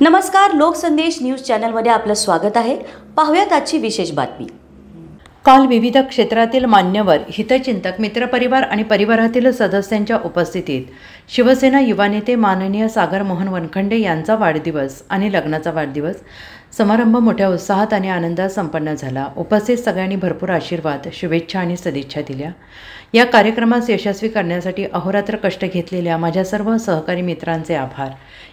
नमस्कार, लोकसंदेश न्यूज चॅनलमध्ये आपलं स्वागत आहे। पाहूयात आजची विशेष बातमी। काल विविध क्षेत्रातील मान्यवर, हितचिंतक, मित्रपरिवार आणि परिवारातील सदस्यांच्या उपस्थितीत शिवसेना युवा नेते माननीय सागर मोहन वनखंडे यांचा वाढदिवस आणि लग्नाचा वाढदिवस समारंभ मोठ्या उत्साहात आणि आनंदात संपन्न झाला। उपस्थित सगळ्यांनी भरपूर आशीर्वाद, शुभेच्छा आणि सदिच्छा दिल्या। या कार्यक्रमास यशस्वी करण्यासाठी अहोरात्र कष्ट घेतलेल्या माझ्या सर्व सहकारी मित्रांचे आभार।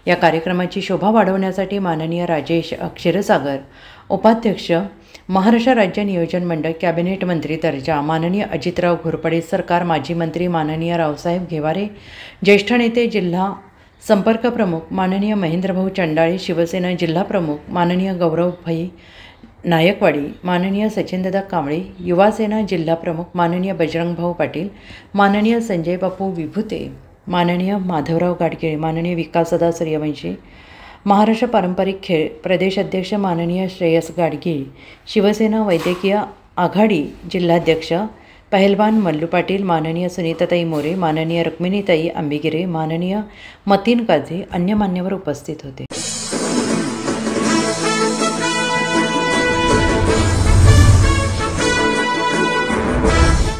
या कार्यक्रमाची शोभा वाढवण्यासाठी माननीय राजेश क्षीरसागर, उपाध्यक्ष, महाराष्ट्र राज्य नियोजन मंडळ, कॅबिनेट मंत्री दर्जा माननीय अजितराव घोरपडे सरकार, माजी मंत्री माननीय रावसाहेब घेवारे, ज्येष्ठ नेते, जिल्हा संपर्क प्रमुख माननीय महेंद्रभाऊ चंडाळे, शिवसेना जिल्हा प्रमुख माननीय गौरवभाई नायकवाडी, माननीय सचिनदादा कांबळे, युवासेना जिल्हा प्रमुख माननीय बजरंगभाऊ पाटील, माननीय संजय बापू विभूते, माननीय माधवराव गाडगिळे, माननीय विकासदादा सूर्यवंशी, महाराष्ट्र पारंपरिक खेळ प्रदेश अध्यक्ष माननीय श्रेयस गाडगीळ, शिवसेना वैद्यकीय आघाडी जिल्हाध्यक्ष पहलवान मल्लू पाटील, माननीय सुनीताताई मोरे, माननीय रुक्मिणीताई आंबेगिरे, माननीय मतीन काझे, अन्य मान्यवर उपस्थित होते।